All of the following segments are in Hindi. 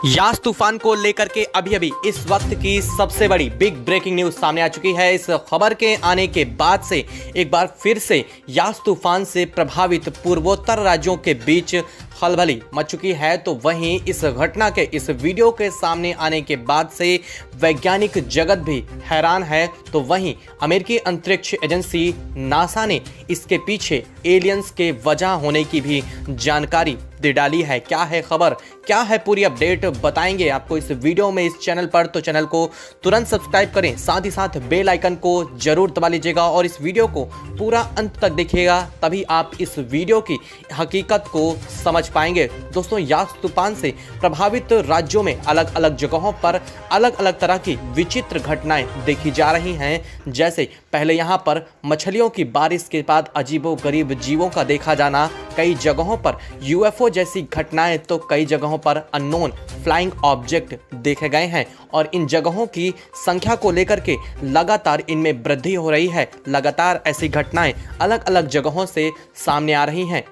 यास तूफान को लेकर के अभी अभी इस वक्त की सबसे बड़ी बिग ब्रेकिंग न्यूज सामने आ चुकी है। इस खबर के आने के बाद से एक बार फिर से यास तूफान से प्रभावित पूर्वोत्तर राज्यों के बीच खलबली मच चुकी है। तो वहीं इस घटना के इस वीडियो के सामने आने के बाद से वैज्ञानिक जगत भी हैरान है। तो वहीं अमेरिकी अंतरिक्ष एजेंसी नासा ने इसके पीछे एलियंस के वजह होने की भी जानकारी दे डाली है। क्या है खबर, क्या है पूरी अपडेट, बताएंगे आपको इस वीडियो में इस चैनल पर। तो चैनल को तुरंत सब्सक्राइब करें, साथ ही साथ बेल आइकन को जरूर दबा लीजिएगा और इस वीडियो को पूरा अंत तक देखिएगा, तभी आप इस वीडियो की हकीकत को समझ पाएंगे। दोस्तों, यास तूफान से प्रभावित राज्यों में अलग अलग जगहों पर अलग अलग तरह की विचित्र घटनाएं देखी जा रही हैं। जैसे पहले यहाँ पर मछलियों की बारिश के बाद अजीबोगरीब जीवों का देखा जाना, कई जगहों पर यूएफओ जैसी घटनाएं, तो कई जगहों पर अननोन फ्लाइंग ऑब्जेक्ट देखे गए हैं। और इन जगहों की संख्या को लेकर के लगातार इनमें वृद्धि हो रही है। लगातार ऐसी घटनाएं अलग अलग जगहों से सामने आ रही हैं।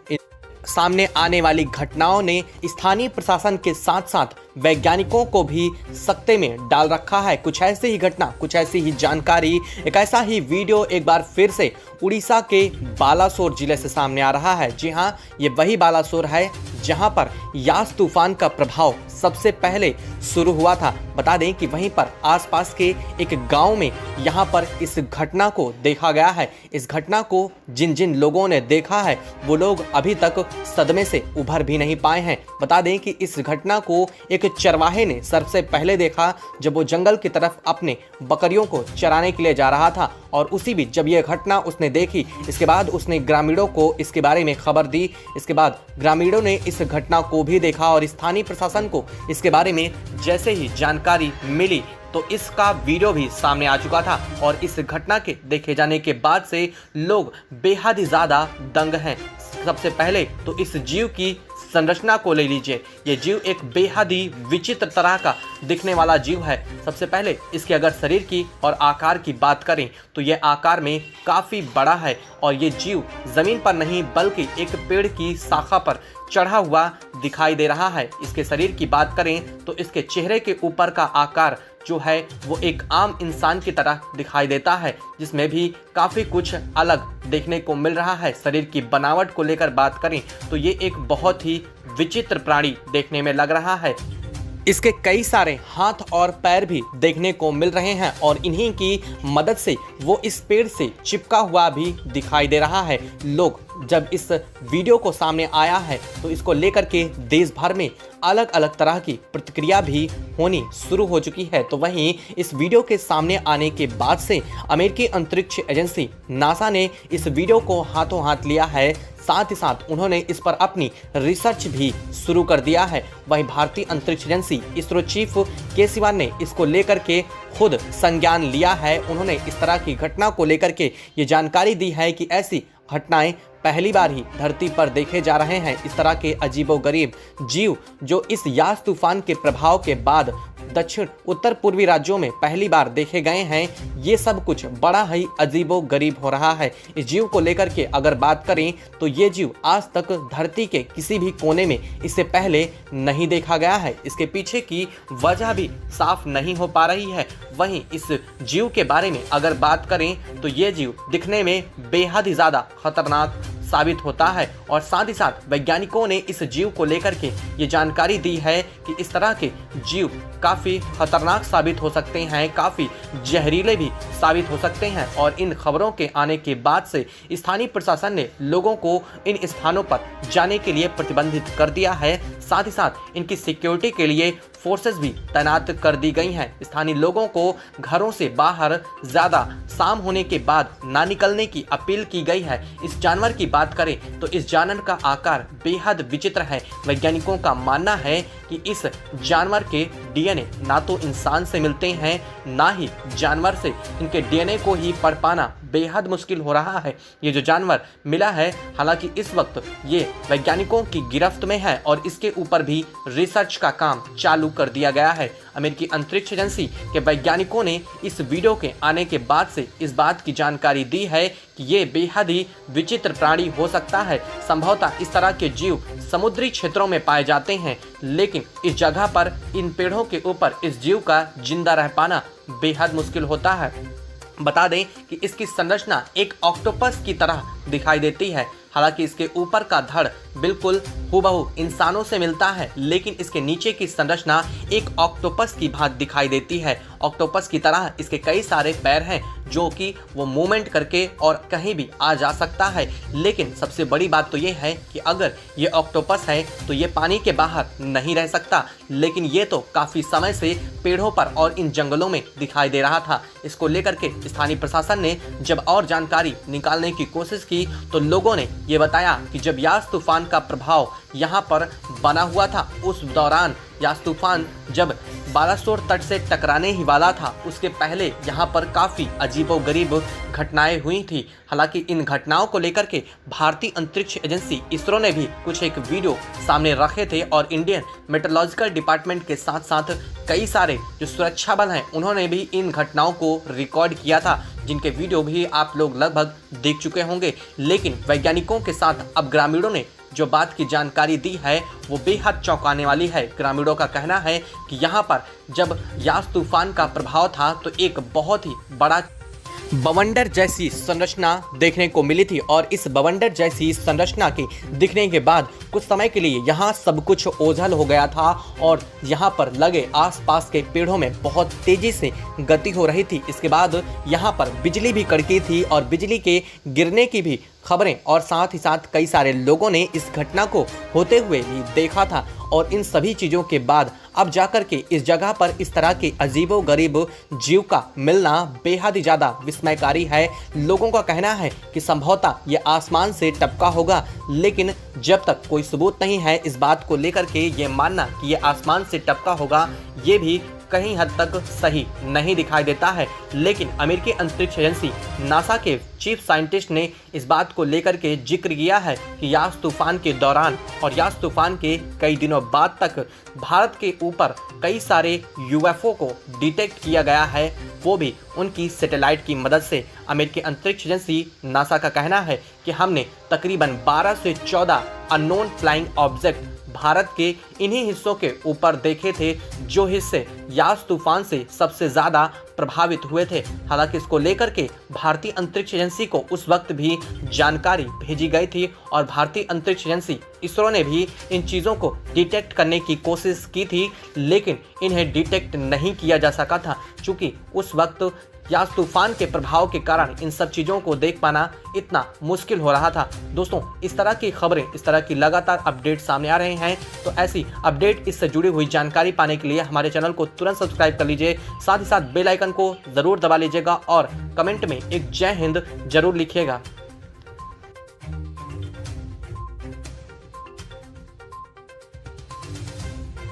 सामने आने वाली घटनाओं ने स्थानीय प्रशासन के साथ साथ वैज्ञानिकों को भी सकते में डाल रखा है। कुछ ऐसी ही घटना, कुछ ऐसी ही जानकारी, एक ऐसा ही वीडियो एक बार फिर से उड़ीसा के बालासोर जिले से सामने आ रहा है। जी हाँ, ये वही बालासोर है जहां पर यास तूफान का प्रभाव सबसे पहले शुरू हुआ था। बता दें कि वहीं पर आसपास के एक गांव में यहां पर इस घटना को देखा गया है। इस घटना को जिन जिन लोगों ने देखा है वो लोग अभी तक सदमे से उभर भी नहीं पाए हैं। बता दें कि इस घटना को एक चरवाहे ने सबसे पहले देखा जब वो जंगल की तरफ अपने बकरियों को चराने के लिए जा रहा था। और उसी बीच जब यह घटना उसने देखी, इसके बाद उसने ग्रामीणों को इसके बारे में खबर दी। इसके बाद ग्रामीणों ने इस घटना को भी देखा और स्थानीय प्रशासन को इसके बारे में जैसे ही जानकारी मिली तो इसका वीडियो भी सामने आ चुका था। और इस घटना के देखे जाने के बाद से लोग बेहद ही ज़्यादा दंग हैं। सबसे पहले तो इस जीव की संरचना को ले लीजिए। ये जीव एक बेहद ही विचित्र तरह का दिखने वाला जीव है। सबसे पहले इसके अगर शरीर की और आकार की बात करें तो ये आकार में काफ़ी बड़ा है और ये जीव ज़मीन पर नहीं बल्कि एक पेड़ की शाखा पर चढ़ा हुआ दिखाई दे रहा है। इसके शरीर की बात करें तो इसके चेहरे के ऊपर का आकार जो है वो एक आम इंसान की तरह दिखाई देता है, जिसमें भी काफ़ी कुछ अलग देखने को मिल रहा है। शरीर की बनावट को लेकर बात करें तो ये एक बहुत ही विचित्र प्राणी देखने में लग रहा है। इसके कई सारे हाथ और पैर भी देखने को मिल रहे हैं और इन्हीं की मदद से वो इस पेड़ से चिपका हुआ भी दिखाई दे रहा है। लोग जब इस वीडियो को सामने आया है तो इसको लेकर के देश भर में अलग अलग तरह की प्रतिक्रिया भी होनी शुरू हो चुकी है। तो वहीं इस वीडियो के सामने आने के बाद से अमेरिकी अंतरिक्ष एजेंसी नासा ने इस वीडियो को हाथों हाथ लिया है। साथ ही साथ उन्होंने इस पर अपनी रिसर्च भी शुरू कर दिया है। वहीं भारतीय अंतरिक्ष एजेंसी इसरो चीफ के सिवान ने इसको लेकर के खुद संज्ञान लिया है। उन्होंने इस तरह की घटना को लेकर के ये जानकारी दी है कि ऐसी घटनाएं पहली बार ही धरती पर देखे जा रहे हैं। इस तरह के अजीबोगरीब जीव जो इस यास तूफान के प्रभाव के बाद दक्षिण उत्तर पूर्वी राज्यों में पहली बार देखे गए हैं, ये सब कुछ बड़ा ही अजीबोगरीब हो रहा है। इस जीव को लेकर के अगर बात करें तो ये जीव आज तक धरती के किसी भी कोने में इससे पहले नहीं देखा गया है। इसके पीछे की वजह भी साफ नहीं हो पा रही है। वहीं इस जीव के बारे में अगर बात करें तो ये जीव दिखने में बेहद ही ज़्यादा खतरनाक साबित होता है। और साथ ही साथ वैज्ञानिकों ने इस जीव को लेकर के ये जानकारी दी है कि इस तरह के जीव काफ़ी खतरनाक साबित हो सकते हैं, काफ़ी जहरीले भी साबित हो सकते हैं। और इन खबरों के आने के बाद से स्थानीय प्रशासन ने लोगों को इन स्थानों पर जाने के लिए प्रतिबंधित कर दिया है। साथ ही साथ इनकी सिक्योरिटी के लिए फोर्सेस भी तैनात कर दी गई हैं। स्थानीय लोगों को घरों से बाहर ज़्यादा शाम होने के बाद ना निकलने की अपील की गई है। इस जानवर की बात करें तो इस जानवर का आकार बेहद विचित्र है। वैज्ञानिकों का मानना है कि इस जानवर के डीएनए ना तो इंसान से मिलते हैं, ना ही जानवर से इनके डीएनए को ही पढ़ पाना बेहद मुश्किल हो रहा है। ये जो जानवर मिला है, हालांकि इस वक्त ये वैज्ञानिकों की गिरफ्त में है और इसके ऊपर भी रिसर्च का काम चालू कर दिया गया है। अमेरिकी अंतरिक्ष एजेंसी के वैज्ञानिकों ने इस वीडियो के आने के बाद से इस बात की जानकारी दी है कि ये बेहद ही विचित्र प्राणी हो सकता है। संभवतः इस तरह के जीव समुद्री क्षेत्रों में पाए जाते हैं, लेकिन इस जगह पर इन पेड़ों के ऊपर इस जीव का जिंदा रह पाना बेहद मुश्किल होता है। बता दें कि इसकी संरचना एक ऑक्टोपस की तरह दिखाई देती है। हालांकि इसके ऊपर का धड़ बिल्कुल हूबहू इंसानों से मिलता है, लेकिन इसके नीचे की संरचना एक ऑक्टोपस की भांति दिखाई देती है। ऑक्टोपस की तरह इसके कई सारे पैर हैं जो कि वो मूवमेंट करके और कहीं भी आ जा सकता है। लेकिन सबसे बड़ी बात तो ये है कि अगर ये ऑक्टोपस है तो ये पानी के बाहर नहीं रह सकता, लेकिन ये तो काफ़ी समय से पेड़ों पर और इन जंगलों में दिखाई दे रहा था। इसको लेकर के स्थानीय प्रशासन ने जब और जानकारी निकालने की कोशिश की तो लोगों ने ये बताया कि जब यास तूफान का प्रभाव यहाँ पर बना हुआ था, उस दौरान यास तूफान जब बालासोर तट से टकराने ही वाला था, उसके पहले यहाँ पर काफ़ी अजीबोगरीब घटनाएं हुई थी। हालांकि इन घटनाओं को लेकर के भारतीय अंतरिक्ष एजेंसी इसरो ने भी कुछ एक वीडियो सामने रखे थे और इंडियन मेट्रोलॉजिकल डिपार्टमेंट के साथ साथ कई सारे जो सुरक्षा बल हैं उन्होंने भी इन घटनाओं को रिकॉर्ड किया था, जिनके वीडियो भी आप लोग लगभग देख चुके होंगे। लेकिन वैज्ञानिकों के साथ अब ग्रामीणों ने जो बात की जानकारी दी है वो बेहद चौंकाने वाली है। ग्रामीणों का कहना है कि यहाँ पर जब यास तूफान का प्रभाव था तो एक बहुत ही बड़ा बवंडर जैसी संरचना देखने को मिली थी और इस बवंडर जैसी संरचना के दिखने के बाद कुछ समय के लिए यहाँ सब कुछ ओझल हो गया था और यहाँ पर लगे आसपास के पेड़ों में बहुत तेजी से गति हो रही थी। इसके बाद यहाँ पर बिजली भी कड़की थी और बिजली के गिरने की भी खबरें और साथ ही साथ कई सारे लोगों ने इस घटना को होते हुए भी देखा था। और इन सभी चीज़ों के बाद अब जाकर के इस जगह पर इस तरह के अजीबोगरीब जीव का मिलना बेहद ही ज़्यादा विस्मयकारी है। लोगों का कहना है कि संभवतः ये आसमान से टपका होगा, लेकिन जब तक कोई सबूत नहीं है इस बात को लेकर के ये मानना कि ये आसमान से टपका होगा, ये भी कहीं हद तक सही नहीं दिखाई देता है। लेकिन अमेरिकी अंतरिक्ष एजेंसी नासा के चीफ साइंटिस्ट ने इस बात को लेकर के जिक्र किया है कि यास तूफान के दौरान और यास तूफान के कई दिनों बाद तक भारत के ऊपर कई सारे यूएफओ को डिटेक्ट किया गया है, वो भी उनकी सैटेलाइट की मदद से। अमेरिकी अंतरिक्ष एजेंसी नासा का कहना है कि हमने तकरीबन 12 से 14 अननोन फ्लाइंग ऑब्जेक्ट भारत के इन्हीं हिस्सों के ऊपर देखे थे, जो हिस्से यास तूफान से सबसे ज़्यादा प्रभावित हुए थे। हालांकि इसको लेकर के भारतीय अंतरिक्ष एजेंसी को उस वक्त भी जानकारी भेजी गई थी और भारतीय अंतरिक्ष एजेंसी इसरो ने भी इन चीज़ों को डिटेक्ट करने की कोशिश की थी, लेकिन इन्हें डिटेक्ट नहीं किया जा सका था, चूँकि उस वक्त यास तूफान के प्रभाव के कारण इन सब चीज़ों को देख पाना इतना मुश्किल हो रहा था। दोस्तों, इस तरह की खबरें, इस तरह की लगातार अपडेट सामने आ रहे हैं, तो ऐसी अपडेट, इससे जुड़ी हुई जानकारी पाने के लिए हमारे चैनल को तुरंत सब्सक्राइब कर लीजिए। साथ ही साथ बेल आइकन को ज़रूर दबा लीजिएगा और कमेंट में एक जय हिंद जरूर लिखिएगा।